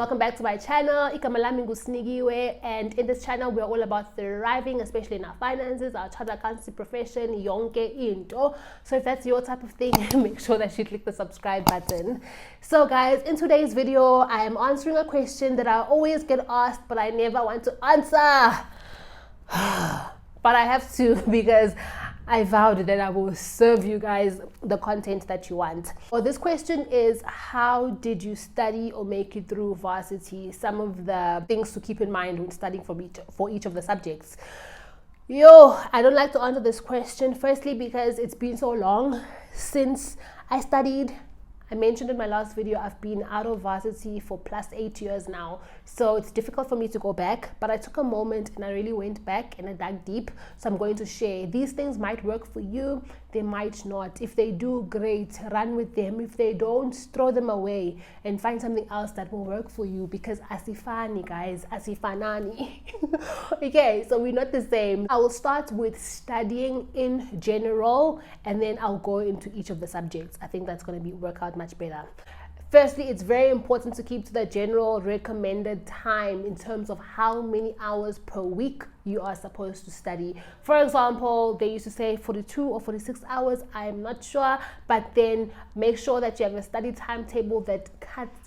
welcome back to my channel. Igama lami nguSinikiwe, and in this channel we're all about thriving, especially in our finances, our chartered accountancy profession, yonke into. So if that's your type of thing, make sure that you click the subscribe button. So guys, in today's video I am answering a question that I always get asked but I never want to answer. But I have to, because I vowed that I will serve you guys the content that you want. Well, this question is, how did you study or make it through varsity? Some of the things to keep in mind when studying for each of the subjects. I don't like to answer this question, firstly because it's been so long since I studied. I mentioned in my last video, I've been out of varsity for plus 8 years now. So it's difficult for me to go back, but I took a moment and I really went back and I dug deep. So I'm going to share. These things might work for you, they might not. If they do, great, run with them. If they don't, throw them away and find something else that will work for you, because asifani, guys, asifanani. Okay, so we're not the same. I will start with studying in general and then I'll go into each of the subjects. I think that's going to work out much better. Firstly, it's very important to keep to the general recommended time in terms of how many hours per week you are supposed to study. For example, they used to say 42 or 46 hours, I'm not sure, but then make sure that you have a study timetable that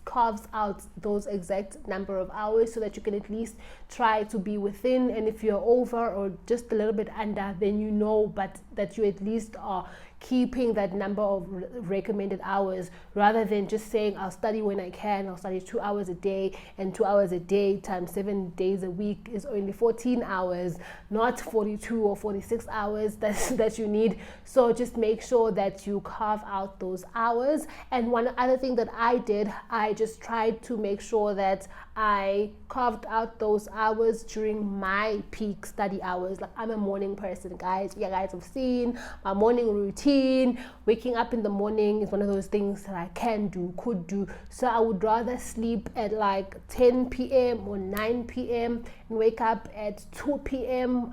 carves out those exact number of hours so that you can at least try to be within, and if you're over or just a little bit under, then you know, but that you at least are keeping that number of recommended hours, rather than just saying I'll study when I can. I'll study 2 hours a day, and 2 hours a day times 7 days a week is only 14 hours, not 42 or 46 hours that you need. So just make sure that you carve out those hours. And one other thing that I did, I just tried to make sure that I carved out those hours during my peak study hours. Like, I'm a morning person, guys. You guys have seen my morning routine. Waking up in the morning is one of those things that I could do. So I would rather sleep at like 10 p.m. or 9 p.m. and wake up at 2 a.m.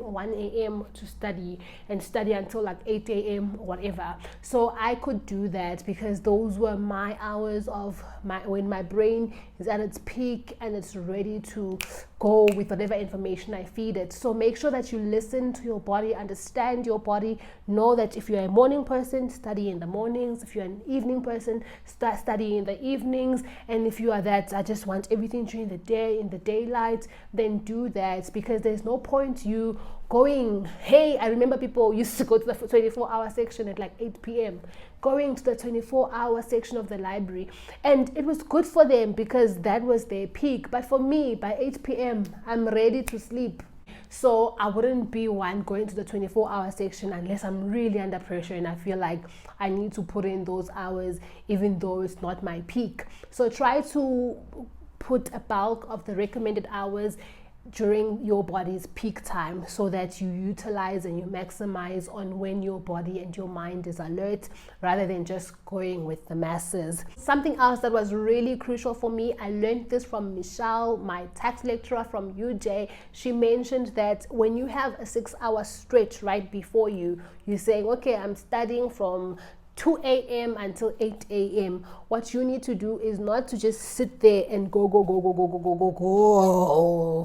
or 1 a.m. to study, and study until like 8 a.m. or whatever. So I could do that because those were my hours of when my brain is at its peak and it's ready to go with whatever information I feed it. So make sure that you listen to your body, understand your body, know that if you're a morning person, study in the mornings. If you're an evening person, start studying in the evenings. And if you are that, I just want everything during the day, in the daylight, then do that, because there's no point you going, hey, I remember people used to go to the 24-hour section at like 8 p.m. going to the 24-hour section of the library, and it was good for them because that was their peak. But for me, by 8 p.m. I'm ready to sleep. So I wouldn't be one going to the 24-hour section unless I'm really under pressure and I feel like I need to put in those hours even though it's not my peak. So try to put a bulk of the recommended hours during your body's peak time, so that you utilize and you maximize on when your body and your mind is alert, rather than just going with the masses. Something else that was really crucial for me, I learned this from Michelle, my tax lecturer from UJ. She mentioned that when you have a 6-hour stretch right before you, you're saying, okay, I'm studying from 2 a.m. until 8 a.m. What you need to do is not to just sit there and go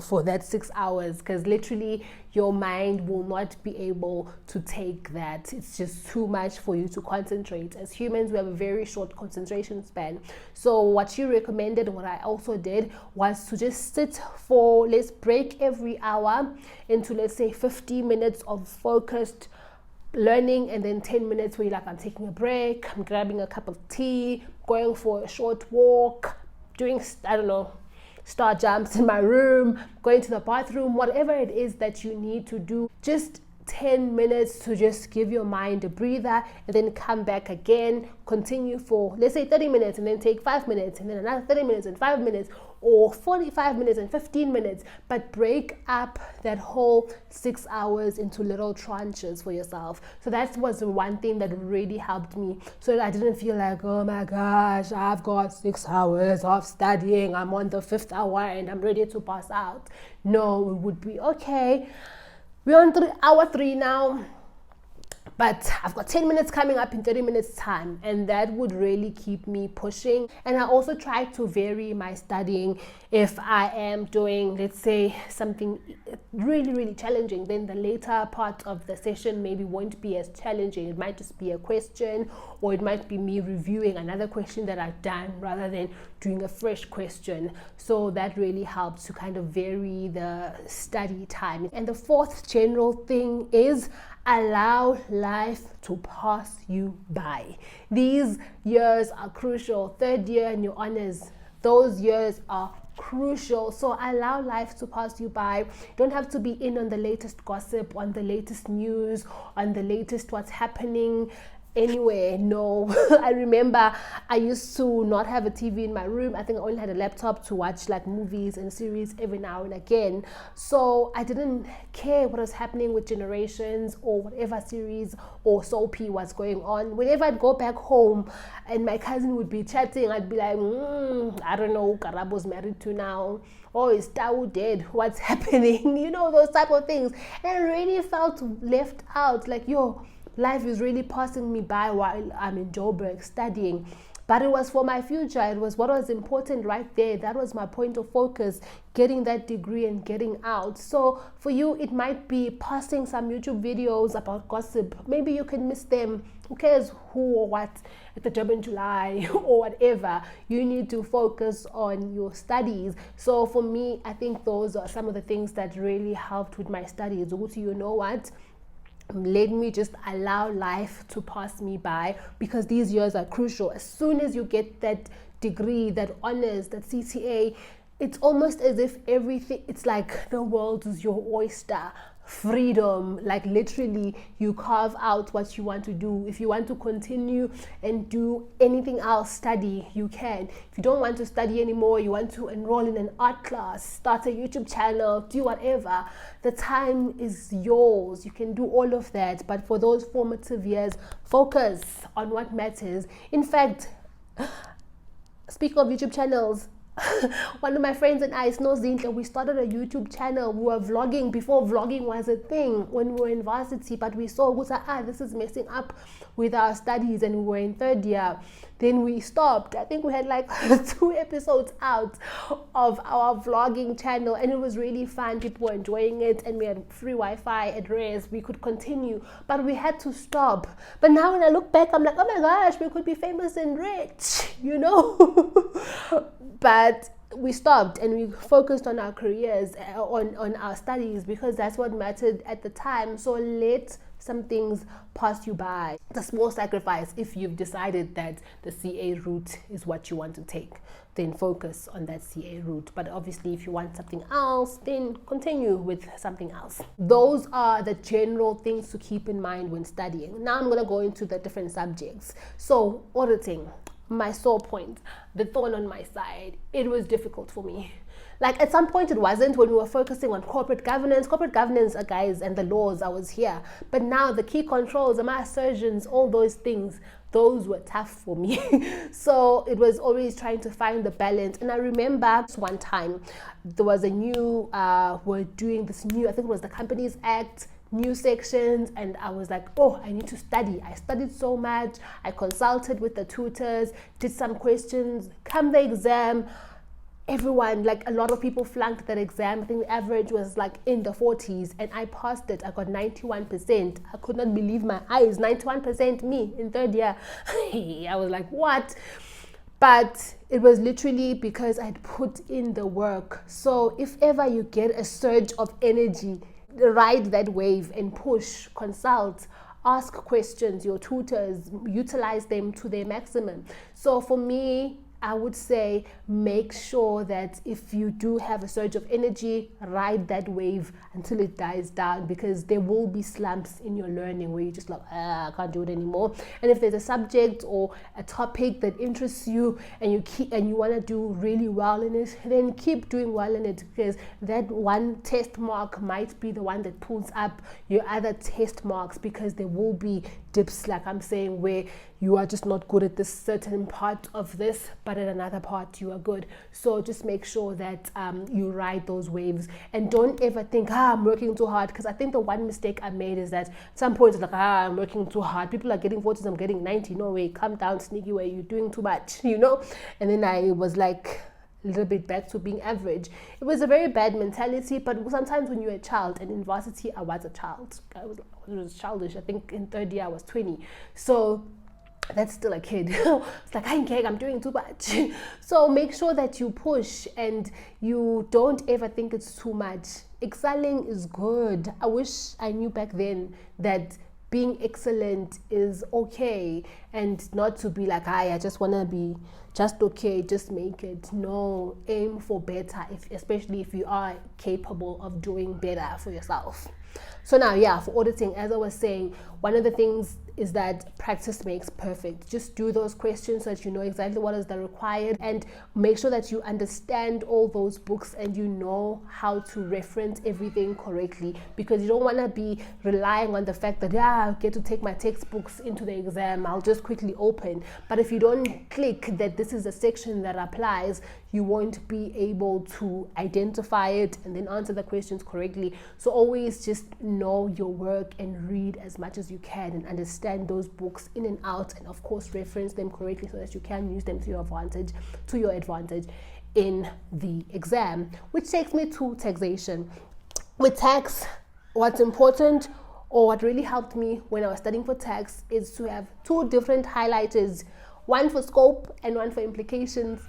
for that 6 hours, because literally your mind will not be able to take that. It's just too much for you to concentrate. As humans, we have a very short concentration span. So what she recommended, and what I also did, was to just sit for, let's break every hour into, let's say, 50 minutes of focused learning, and then 10 minutes where you're like, I'm taking a break, I'm grabbing a cup of tea, going for a short walk, doing, I don't know, star jumps in my room, going to the bathroom, whatever it is that you need to do. Just 10 minutes to just give your mind a breather, and then come back again, continue for, let's say, 30 minutes, and then take 5 minutes, and then another 30 minutes and 5 minutes, or 45 minutes and 15 minutes, but break up that whole 6 hours into little tranches for yourself. So that was the one thing that really helped me, so that I didn't feel like, oh my gosh, I've got 6 hours of studying, I'm on the 5th hour and I'm ready to pass out. No, it would be okay, we're on hour 3 now, but I've got 10 minutes coming up in 30 minutes time, and that would really keep me pushing. And I also try to vary my studying. If I am doing, let's say, something really challenging, then the later part of the session maybe won't be as challenging. It might just be a question, or it might be me reviewing another question that I've done rather than doing a fresh question. So that really helps to kind of vary the study time. And the fourth general thing is allow life to pass you by. These years are crucial. Third year and your honors, those years are crucial. So allow life to pass you by. You don't have to be in on the latest gossip, on the latest news, on the latest what's happening anywhere. No. I remember I used to not have a TV in my room. I think I only had a laptop to watch like movies and series every now and again. So I didn't care what was happening with Generations or whatever series or soapy was going on. Whenever I'd go back home and my cousin would be chatting, I'd be like, I don't know who Karabo's married to now. Oh, is Tao dead? What's happening? You know, those type of things. And I really felt left out. Like, life is really passing me by while I'm in Joburg studying. But it was for my future. It was what was important right there. That was my point of focus, getting that degree and getting out. So for you, it might be posting some YouTube videos about gossip. Maybe you can miss them. Who cares who or what at the job in July or whatever. You need to focus on your studies. So for me, I think those are some of the things that really helped with my studies. You know what? Let me just allow life to pass me by, because these years are crucial. As soon as you get that degree, that honors, that CTA, it's almost as if everything, it's like the world is your oyster. Freedom, like literally you carve out what you want to do. If you want to continue and do anything else, study, you can. If you don't want to study anymore, you want to enroll in an art class, start a YouTube channel, do whatever, the time is yours. You can do all of that. But for those formative years, focus on what matters. In fact, speaking of YouTube channels, one of my friends and I, Snozintle, we started a YouTube channel. We were vlogging before vlogging was a thing when we were in varsity, but we saw this is messing up with our studies, and we were in third year. Then we stopped. I think we had like 2 episodes out of our vlogging channel, and it was really fun. People were enjoying it, and we had free Wi-Fi at Res. We could continue, but we had to stop. But now when I look back, I'm like, oh my gosh, we could be famous and rich, you know. But we stopped and we focused on our careers, on our studies, because that's what mattered at the time. So let some things pass you by. It's a small sacrifice. If you've decided that the CA route is what you want to take, then focus on that CA route. But obviously, if you want something else, then continue with something else. Those are the general things to keep in mind when studying. Now I'm going to go into the different subjects. So auditing, my sore point, the thorn on my side, it was difficult for me. Like at some point it wasn't, when we were focusing on corporate governance, guys, and the laws, I was here. But now the key controls, the mass surgeons, all those things, those were tough for me. So it was always trying to find the balance. And I remember one time there was a new, we're doing this new, I think it was the Companies Act, new sections, and I was like, oh, I need to study. I studied so much. I consulted with the tutors, did some questions. Come the exam, everyone, like a lot of people flunked that exam. I think the average was like in the 40s, and I passed it. I got 91%. I could not believe my eyes. 91%, me in third year. I was like, what? But it was literally because I'd put in the work. So if ever you get a surge of energy, ride that wave and push, consult, ask questions, your tutors, utilize them to their maximum. So for me, I would say make sure that if you do have a surge of energy, ride that wave until it dies down, because there will be slumps in your learning where you just like, I can't do it anymore. And if there's a subject or a topic that interests you and you want to do really well in it, then keep doing well in it, because that one test mark might be the one that pulls up your other test marks, because there will be dips, like I'm saying, where you are just not good at this certain part of this, but at another part you are good. So just make sure that you ride those waves, and don't ever think, I'm working too hard. Because I think the one mistake I made is that at some point it's like, I'm working too hard. People are getting 40s, I'm getting 90. No way, calm down, sneaky way, you're doing too much, you know? And then I was like a little bit back to being average. It was a very bad mentality, but sometimes when you're a child, and in varsity I was a child, I was childish. I think in third year I was 20, so that's still a kid. It's like, I'm doing too much. So make sure that you push and you don't ever think it's too much. Excelling is good. I wish I knew back then that being excellent is okay, and not to be like, I just want to be just okay, just make it. No, aim for better, especially if you are capable of doing better for yourself. So now, for auditing, as I was saying, one of the things is that practice makes perfect. Just do those questions so that you know exactly what is the required, and make sure that you understand all those books and you know how to reference everything correctly, because you don't want to be relying on the fact that I get to take my textbooks into the exam, I'll just quickly open. But if you don't click that this is a section that applies, you won't be able to identify it and then answer the questions correctly. So always just know your work and read as much as you can and understand those books in and out, and of course reference them correctly so that you can use them to your advantage in the exam. Which takes me to taxation. With tax, what's important, or what really helped me when I was studying for tax, is to have two different highlighters, one for scope and one for implications.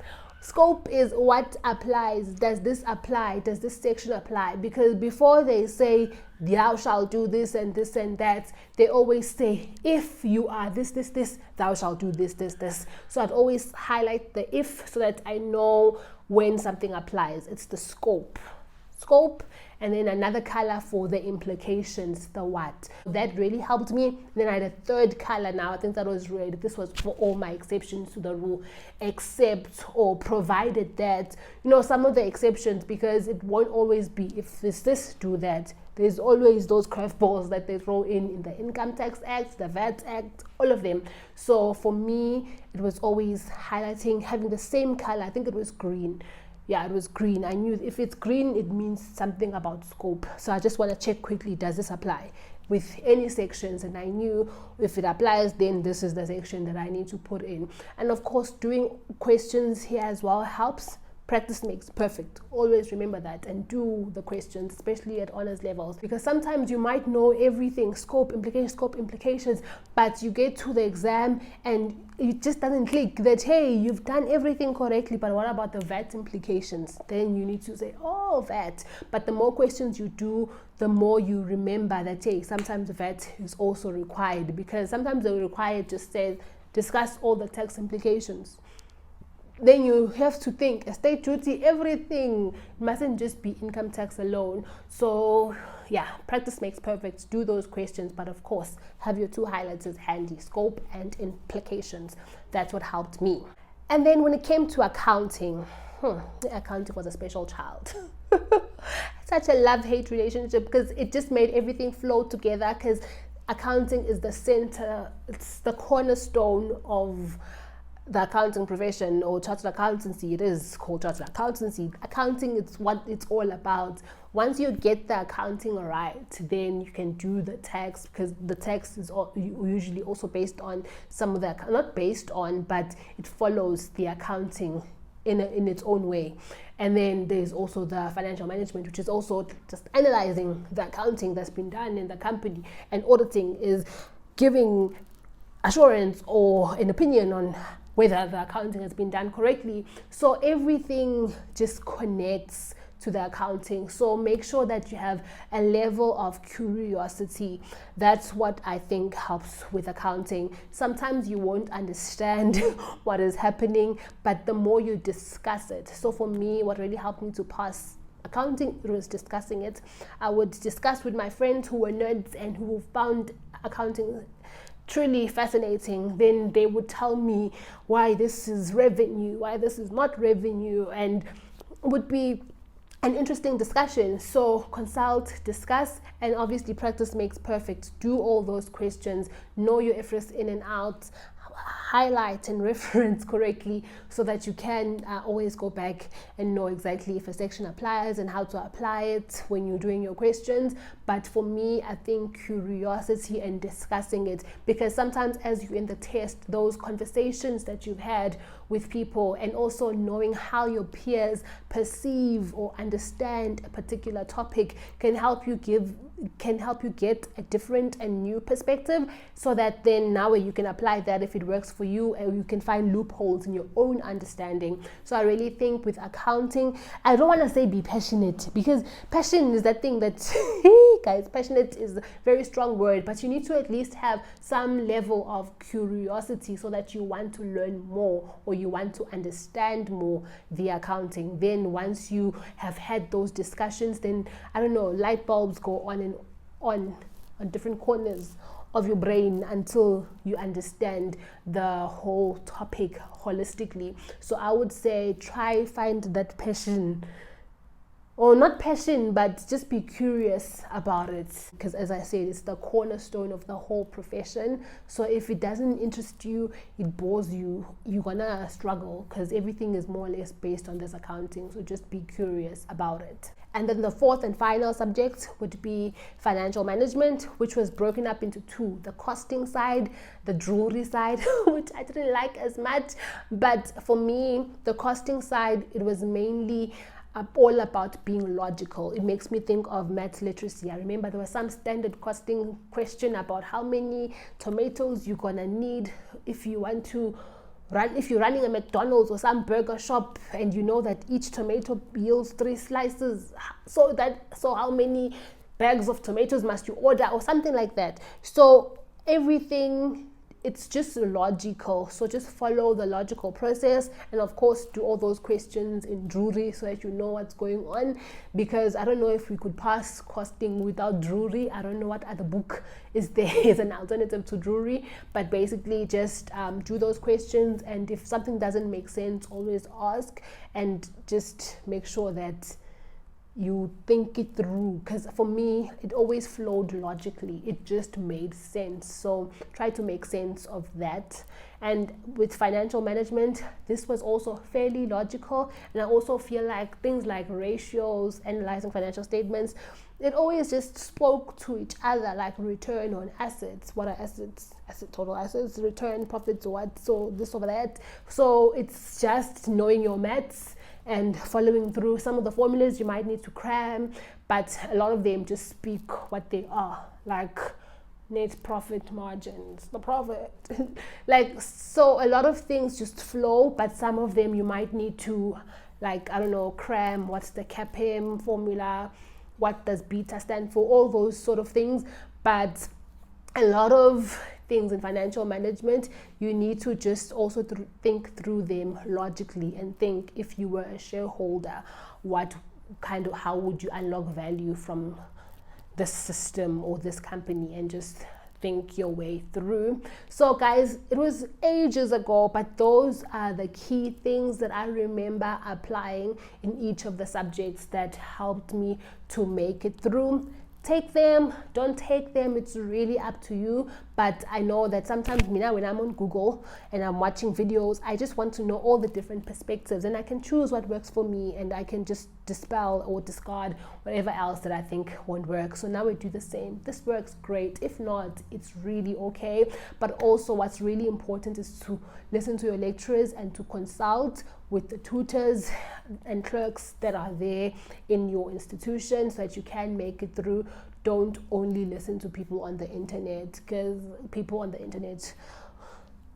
Scope is what applies. Does this apply? Does this section apply? Because before they say thou shalt do this and this and that, they always say, if you are this, thou shalt do this. So I'd always highlight the if so that I know when something applies. It's the scope, and then another color for the implications, the what. That really helped me. Then I had a third color now, I think that was red. This was for all my exceptions to the rule, except or provided that, some of the exceptions, because it won't always be if it's this, do that. There's always those curveballs that they throw in the Income Tax Act, the VAT Act, all of them. So for me, it was always highlighting, having the same color. I think it was green. Yeah, it was green. I knew if it's green, it means something about scope. So I just want to check quickly, does this apply with any sections? And I knew if it applies, then this is the section that I need to put in. And of course, doing questions here as well helps. Practice makes perfect. Always remember that, and do the questions, especially at honors levels, because sometimes you might know everything, scope, implications, but you get to the exam and it just doesn't click that, hey, you've done everything correctly, but what about the VAT implications? Then you need to say, oh, VAT. But the more questions you do, the more you remember that, hey, sometimes VAT is also required, because sometimes the required just says, discuss all the tax implications. Then you have to think estate duty, everything. It mustn't just be income tax alone. So practice makes perfect. Do those questions, but of course have your two highlighters handy, scope and implications. That's what helped me. And then when it came to accounting, accounting was a special child. Such a love-hate relationship, because it just made everything flow together, because accounting is the center, it's the cornerstone of the accounting profession, or chartered accountancy. It is called chartered accountancy. Accounting is what it's all about. Once you get the accounting right, then you can do the tax, because the tax is usually also based on some of the, not based on, but it follows the accounting in its own way. And then there's also the financial management, which is also just analyzing the accounting that's been done in the company. And auditing is giving assurance or an opinion on whether the accounting has been done correctly. So everything just connects to the accounting. So make sure that you have a level of curiosity. That's what I think helps with accounting. Sometimes you won't understand what is happening, but the more you discuss it. So for me, what really helped me to pass accounting, it was discussing it. I would discuss with my friends who were nerds and who found accounting truly fascinating. Then they would tell me why this is revenue, why this is not revenue, and would be an interesting discussion. So consult, discuss, and obviously practice makes perfect. Do all those questions, know your IFRS in and out, highlight and reference correctly so that you can always go back and know exactly if a section applies and how to apply it when you're doing your questions. But for me, I think curiosity and discussing it, because sometimes as you're in the test, those conversations that you've had with people and also knowing how your peers perceive or understand a particular topic can help you get a different and new perspective, so that then now you can apply that if it works for you, and you can find loopholes in your own understanding. So I really think with accounting, I don't want to say be passionate, because passion is that thing that guys, passionate is a very strong word, but you need to at least have some level of curiosity so that you want to learn more or you want to understand more the accounting. Then once you have had those discussions, then I don't know, light bulbs go on and on different corners of your brain until you understand the whole topic holistically. So I would say try find that passion, or not passion, but just be curious about it, because as I said, it's the cornerstone of the whole profession. So if it doesn't interest you, it bores you, you're gonna struggle, because everything is more or less based on this accounting. So just be curious about it. And then the fourth and final subject would be financial management, which was broken up into two: the costing side, the jewelry side, which I didn't like as much. But for me, the costing side, it was mainly all about being logical. It makes me think of maths literacy. I remember there was some standard costing question about how many tomatoes you're gonna need if you want to if you're running a McDonald's or some burger shop, and you know that each tomato yields 3 slices, so how many bags of tomatoes must you order, or something like that. So everything, it's just logical. So just follow the logical process, and of course do all those questions in jewelry so that you know what's going on, because I don't know if we could pass costing without jewelry. I don't know what other book is there as an alternative to jewelry, but basically just do those questions, and if something doesn't make sense, always ask, and just make sure that you think it through, because for me it always flowed logically. It just made sense. So try to make sense of that. And with financial management, this was also fairly logical, and I also feel like things like ratios, analyzing financial statements, it always just spoke to each other, like return on assets. What are assets? Total assets, return, profits, what, so this over that. So it's just knowing your maths and following through. Some of the formulas you might need to cram, but a lot of them just speak what they are, like net profit margins, the profit. Like, so a lot of things just flow, but some of them you might need to, like, I don't know, cram. What's the CAPM formula? What does beta stand for? All those sort of things. But a lot of things in financial management, you need to just also think through them logically, and think, if you were a shareholder, how would you unlock value from this system or this company, and just think your way through. So guys, it was ages ago, but those are the key things that I remember applying in each of the subjects that helped me to make it through. Take them, don't take them, it's really up to you. But I know that sometimes when I'm on Google and I'm watching videos, I just want to know all the different perspectives, and I can choose what works for me, and I can just dispel or discard whatever else that I think won't work. So now we do the same. This works great. If not, it's really okay. But also what's really important is to listen to your lecturers and to consult with the tutors and clerks that are there in your institution, so that you can make it through. Don't only listen to people on the internet, because people on the internet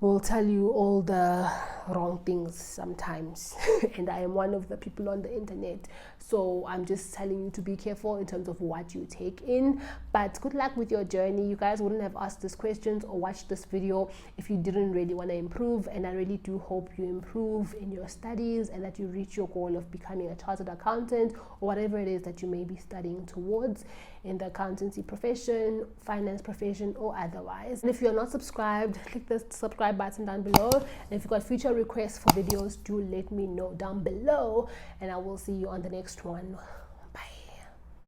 will tell you all the wrong things sometimes. And I am one of the people on the internet, so I'm just telling you to be careful in terms of what you take in. But good luck with your journey. You guys wouldn't have asked these questions or watched this video if you didn't really want to improve, and I really do hope you improve in your studies and that you reach your goal of becoming a chartered accountant, or whatever it is that you may be studying towards in the accountancy profession, finance profession, or otherwise. And if you're not subscribed, click the subscribe button down below. And if you've got future requests for videos, do let me know down below, and I will see you on the next one.